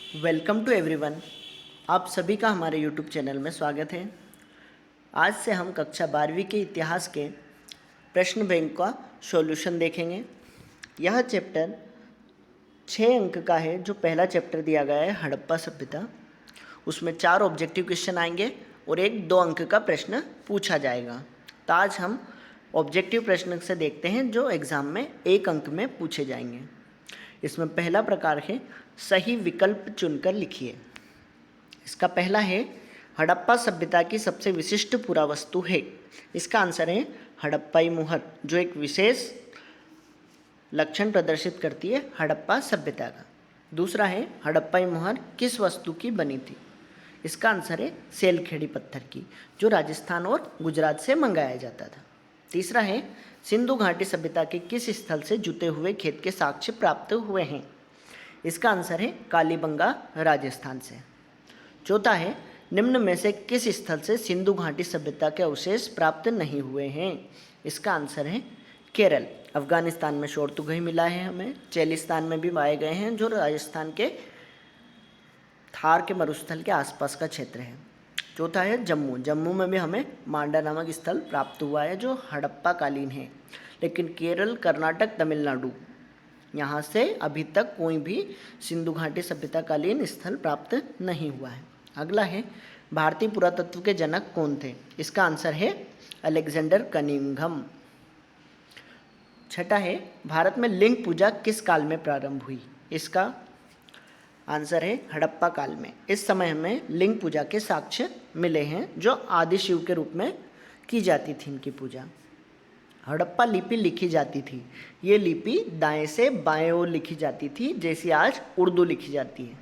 Welcome to everyone. आप सभी का हमारे यूट्यूब चैनल में स्वागत है। आज से हम कक्षा 12वीं के इतिहास के प्रश्न बैंक का सॉल्यूशन देखेंगे। यह चैप्टर 6 अंक का है। जो पहला चैप्टर दिया गया है हड़प्पा सभ्यता, उसमें 4 ऑब्जेक्टिव क्वेश्चन आएंगे और एक 2 अंक का प्रश्न पूछा जाएगा। तो आज हम ऑब्जेक्टिव प्रश्न से देखते हैं जो एग्ज़ाम में 1 अंक में पूछे जाएंगे। इसमें पहला प्रकार है सही विकल्प चुनकर लिखिए। इसका पहला है हड़प्पा सभ्यता की सबसे विशिष्ट पुरावस्तु है। इसका आंसर है हड़प्पाई मुहर, जो एक विशेष लक्षण प्रदर्शित करती है हड़प्पा सभ्यता का। दूसरा है हड़प्पाई मुहर किस वस्तु की बनी थी। इसका आंसर है सेलखेड़ी पत्थर की, जो राजस्थान और गुजरात से मंगाया जाता था। तीसरा है सिंधु घाटी सभ्यता के किस स्थल से जुते हुए खेत के साक्ष्य प्राप्त हुए हैं। इसका आंसर है कालीबंगा, राजस्थान से। चौथा है निम्न में से किस स्थल से सिंधु घाटी सभ्यता के अवशेष प्राप्त नहीं हुए हैं। इसका आंसर है केरल। अफगानिस्तान में शोरतुगही मिला है हमें, चेलिस्तान में भी पाए गए हैं, जो राजस्थान के थार के मरुस्थल के आसपास का क्षेत्र है। चौथा है जम्मू। जम्मू में भी हमें मांडा नामक स्थल प्राप्त हुआ है, जो हड़प्पा कालीन है। लेकिन केरल, कर्नाटक, तमिलनाडु, यहाँ से अभी तक कोई भी सिंधु घाटी सभ्यता कालीन स्थल प्राप्त नहीं हुआ है। अगला है भारतीय पुरातत्व के जनक कौन थे। इसका आंसर है अलेक्जेंडर कनिंघम। छठा है भारत में लिंग पूजा किस काल में प्रारंभ हुई। इसका आंसर है हड़प्पा काल में। इस समय हमें लिंग पूजा के साक्ष्य मिले हैं, जो आदि शिव के रूप में की जाती थी इनकी पूजा। हड़प्पा लिपि लिखी जाती थी। ये लिपि दाएं से बाएं ओर लिखी जाती थी, जैसी आज उर्दू लिखी जाती है।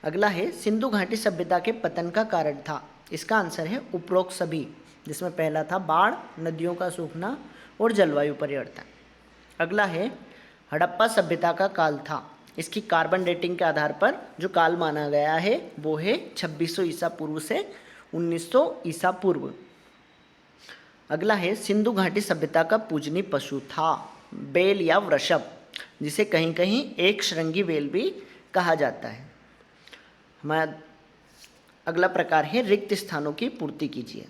अगला है सिंधु घाटी सभ्यता के पतन का कारण था। इसका आंसर है उपरोक्त सभी, जिसमें पहला था बाढ़, नदियों का सूखना और जलवायु परिवर्तन। अगला है हड़प्पा सभ्यता का काल था। इसकी कार्बन डेटिंग के आधार पर जो काल माना गया है वो है 2600 ईसा पूर्व से 1900 ईसा पूर्व। अगला है सिंधु घाटी सभ्यता का पूजनीय पशु था बैल या वृषभ, जिसे कहीं कहीं एक श्रृंगी बैल भी कहा जाता है। हमारा अगला प्रकार है रिक्त स्थानों की पूर्ति कीजिए।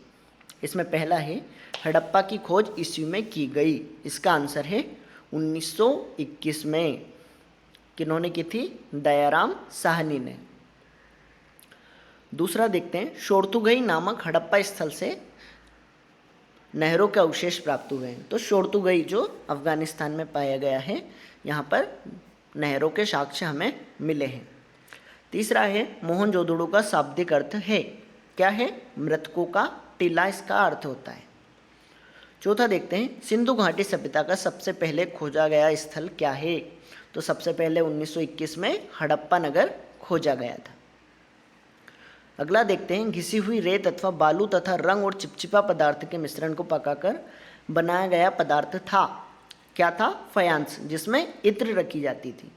इसमें पहला है हड़प्पा की खोज ईस्वी में की गई। इसका आंसर है 1921 में। किन्होंने की थी? दयाराम साहनी ने। दूसरा देखते हैं शोरतुगही नामक हड़प्पा स्थल से नहरों के अवशेष प्राप्त हुए हैं। तो शोरतुगही जो अफगानिस्तान में पाया गया है, यहाँ पर नहरों के साक्ष्य हमें मिले हैं। तीसरा है मोहनजोदड़ो का शाब्दिक अर्थ है क्या है? मृतकों का टीला इसका अर्थ होता है। चौथा देखते हैं सिंधु घाटी सभ्यता का सबसे पहले खोजा गया स्थल क्या है। तो सबसे पहले 1921 में हड़प्पा नगर खोजा गया था। अगला देखते हैं घिसी हुई रेत अथवा बालू तथा रंग और चिपचिपा पदार्थ के मिश्रण को पकाकर बनाया गया पदार्थ था क्या था? फयांस, जिसमें इत्र रखी जाती थी।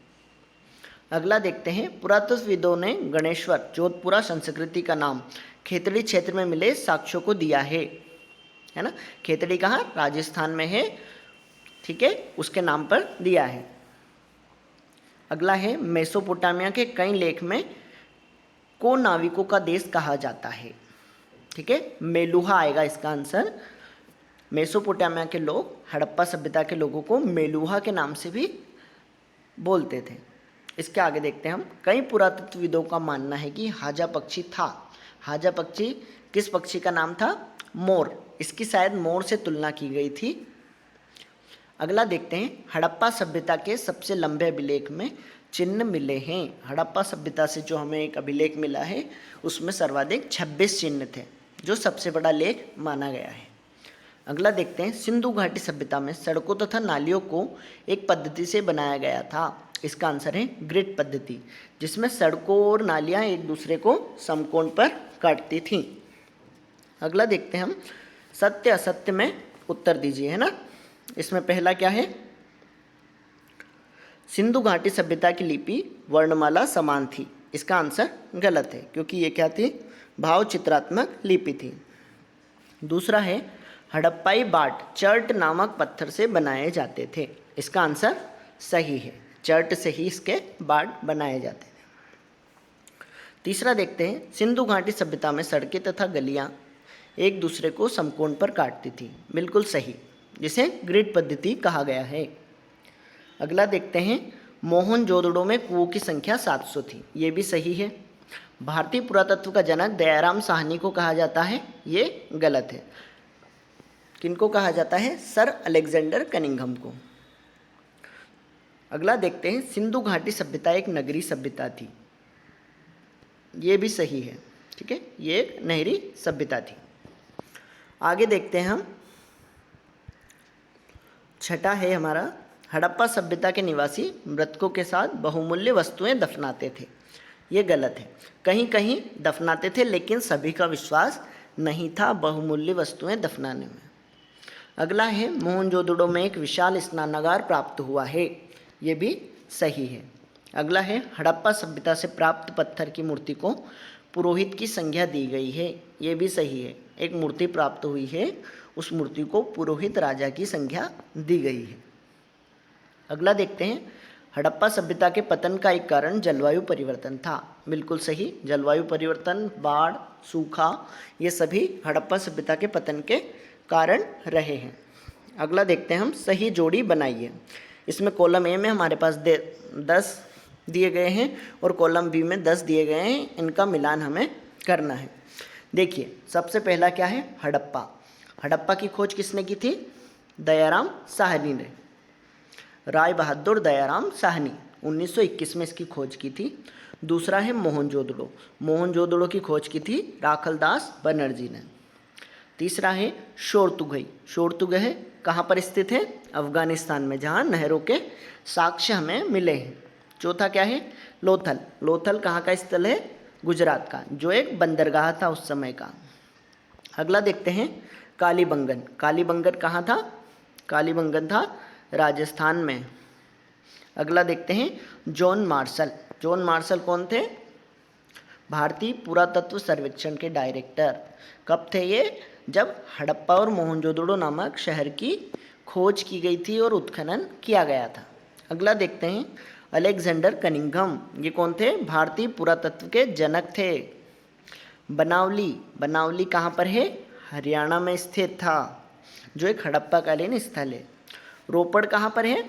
अगला देखते हैं पुरातत्वविदों ने गणेश्वर जोधपुरा संस्कृति का नाम खेतड़ी क्षेत्र में मिले साक्ष्यों को दिया है ना। खेतड़ी कहाँ? राजस्थान में है, ठीक है, उसके नाम पर दिया है। अगला है मेसोपोटामिया के कई लेख में को नाविकों का देश कहा जाता है, ठीक है, मेलुहा आएगा इसका आंसर। मेसोपोटामिया के लोग हड़प्पा सभ्यता के लोगों को मेलुहा के नाम से भी बोलते थे। इसके आगे देखते हैं हम कई पुरातत्वविदों का मानना है कि हाजा पक्षी था। हाजा पक्षी किस पक्षी का नाम था? मोर। इसकी शायद मोर से तुलना की गई थी। अगला देखते हैं हड़प्पा सभ्यता के सबसे लंबे अभिलेख में चिन्ह मिले हैं। हड़प्पा सभ्यता से जो हमें एक अभिलेख मिला है उसमें सर्वाधिक 26 चिन्ह थे, जो सबसे बड़ा लेख माना गया है। अगला देखते हैं सिंधु घाटी सभ्यता में सड़कों तथा नालियों को एक पद्धति से बनाया गया था। इसका आंसर है ग्रिड पद्धति, जिसमें सड़कों और नालियाँ एक दूसरे को समकोण पर काटती थीं। अगला देखते हैं हम सत्य असत्य में उत्तर दीजिए, है ना। इसमें पहला क्या है? सिंधु घाटी सभ्यता की लिपि वर्णमाला समान थी। इसका आंसर गलत है, क्योंकि ये क्या थी? भाव चित्रात्मक लिपि थी। दूसरा है हड़प्पाई बाट चर्ट नामक पत्थर से बनाए जाते थे। इसका आंसर सही है। चर्ट से ही इसके बाढ़ बनाए जाते थे। तीसरा देखते हैं, सिंधु घाटी सभ्यता में सड़कें तथा गलियां एक दूसरे को समकोण पर काटती थी। बिल्कुल सही, जिसे ग्रिड पद्धति कहा गया है। अगला देखते हैं, मोहनजोदड़ो में कुओं की संख्या 700 थी। ये भी सही है। भारतीय पुरातत्व का जनक दयाराम साहनी को कहा जाता है, ये गलत है। किनको कहा जाता है? सर अलेक्जेंडर कनिंघम को। अगला देखते हैं, सिंधु घाटी सभ्यता एक नगरीय सभ्यता थी। ये भी सही है, ठीक है, ये एक नहरी सभ्यता थी। आगे देखते हैं हम, छठा है हमारा, हड़प्पा सभ्यता के निवासी मृतकों के साथ बहुमूल्य वस्तुएं दफनाते थे। ये गलत है। कहीं कहीं दफनाते थे, लेकिन सभी का विश्वास नहीं था बहुमूल्य वस्तुएं दफनाने में। अगला है, मोहनजोदड़ो में एक विशाल स्नानागार प्राप्त हुआ है। ये भी सही है। अगला है, हड़प्पा सभ्यता से प्राप्त पत्थर की मूर्ति को पुरोहित की संज्ञा दी गई है। ये भी सही है। एक मूर्ति प्राप्त हुई है, उस मूर्ति को पुरोहित राजा की संज्ञा दी गई है। अगला देखते हैं, हड़प्पा सभ्यता के पतन का एक कारण जलवायु परिवर्तन था। बिल्कुल सही, जलवायु परिवर्तन, बाढ़, सूखा, ये सभी हड़प्पा सभ्यता के पतन के कारण रहे हैं। अगला देखते हैं हम, सही जोड़ी बनाइए। इसमें कॉलम ए में हमारे पास 10 दिए गए हैं और कॉलम बी में 10 दिए गए हैं। इनका मिलान हमें करना है। देखिए, सबसे पहला क्या है? हड़प्पा। हड़प्पा की खोज किसने की थी? दयाराम साहनी ने। राय बहादुर दयाराम साहनी 1921 में इसकी खोज की थी। दूसरा है मोहनजोदड़ो। मोहनजोदड़ो की खोज की थी राखलदास बनर्जी ने। तीसरा है शोरतुगई। शोरतुगई कहाँ पर स्थित है? अफगानिस्तान में, जहाँ नहरों के साक्ष्य हमें मिले हैं। चौथा क्या है? लोथल। लोथल कहाँ का स्थल है? गुजरात का, जो एक बंदरगाह था उस समय का। अगला देखते हैं, कालीबंगन। कालीबंगन कहाँ था? कालीबंगन था राजस्थान में। अगला देखते हैं, जॉन मार्शल। जॉन मार्शल कौन थे? भारतीय पुरातत्व सर्वेक्षण के डायरेक्टर। कब थे ये? जब हड़प्पा और मोहनजोदड़ो नामक शहर की खोज की गई थी और उत्खनन किया गया था। अगला देखते हैं, अलेक्जेंडर कनिंघम। ये कौन थे? भारतीय पुरातत्व के जनक थे। बनावली। बनावली कहाँ पर है? हरियाणा में स्थित था, जो एक हड़प्पाकालीन स्थल है। रोपड़ कहाँ पर है?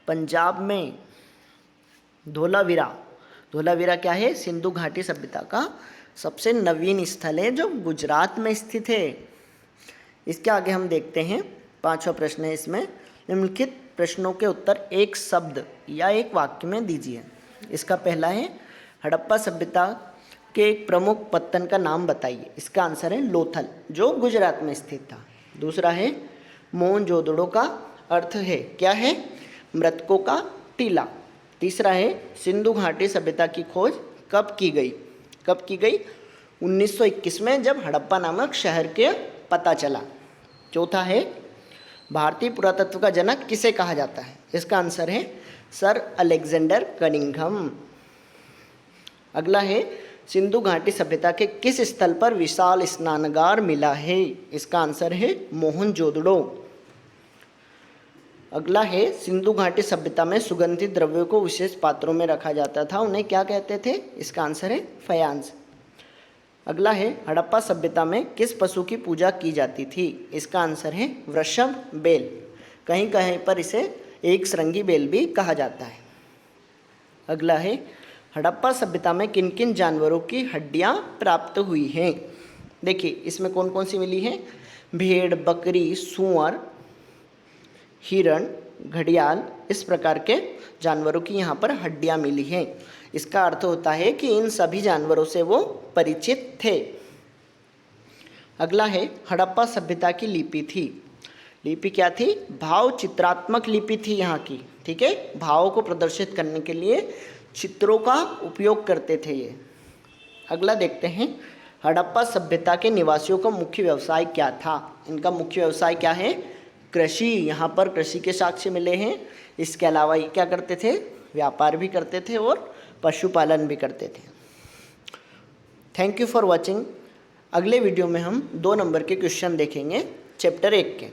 पंजाब में। धोलावीरा। धोलावीरा क्या है? सिंधु घाटी सभ्यता का सबसे नवीन स्थल है, जो गुजरात में स्थित है। इसके आगे हम देखते हैं, 5वां प्रश्न है इसमें, निम्नलिखित प्रश्नों के उत्तर एक शब्द या एक वाक्य में दीजिए। इसका पहला है, हड़प्पा सभ्यता के एक प्रमुख पत्तन का नाम बताइए। इसका आंसर है लोथल, जो गुजरात में स्थित था। दूसरा है, मोहनजोदड़ो का अर्थ है, क्या है? मृतकों का टीला। तीसरा है, सिंधु घाटी सभ्यता की खोज कब की गई? कब की गई? 1921 में, जब हड़प्पा नामक शहर के पता चला। चौथा है, भारतीय पुरातत्व का जनक किसे कहा जाता है? इसका आंसर है सर अलेक्जेंडर कनिंघम। अगला है, सिंधु घाटी सभ्यता के किस स्थल पर विशाल स्नानागार मिला है? इसका आंसर है मोहनजोदड़ो। अगला है, सिंधु घाटी सभ्यता में सुगंधित द्रव्यों को विशेष पात्रों में रखा जाता था, उन्हें क्या कहते थे? इसका आंसर है फयांस। अगला है, हड़प्पा सभ्यता में किस पशु की पूजा की जाती थी? इसका आंसर है वृषभ बैल। कहीं कहीं पर इसे एक श्रृंगी बैल भी कहा जाता है। अगला है, हड़प्पा सभ्यता में किन किन जानवरों की हड्डियां प्राप्त हुई हैं? देखिए, इसमें कौन कौन सी मिली हैं? भेड़, बकरी, सूअर, हिरण, घड़ियाल, इस प्रकार के जानवरों की यहाँ पर हड्डियाँ मिली हैं। इसका अर्थ होता है कि इन सभी जानवरों से वो परिचित थे। अगला है, हड़प्पा सभ्यता की लिपि थी। लिपि क्या थी? भाव चित्रात्मक लिपि थी यहाँ की, ठीक है। भावों को प्रदर्शित करने के लिए चित्रों का उपयोग करते थे ये। अगला देखते हैं, हड़प्पा सभ्यता के निवासियों का मुख्य व्यवसाय क्या था? इनका मुख्य व्यवसाय क्या है? कृषि। यहाँ पर कृषि के साक्ष्य मिले हैं। इसके अलावा ये क्या करते थे? व्यापार भी करते थे और पशुपालन भी करते थे। Thank you for watching. अगले वीडियो में हम 2 नंबर के क्वेश्चन देखेंगे चैप्टर 1 के।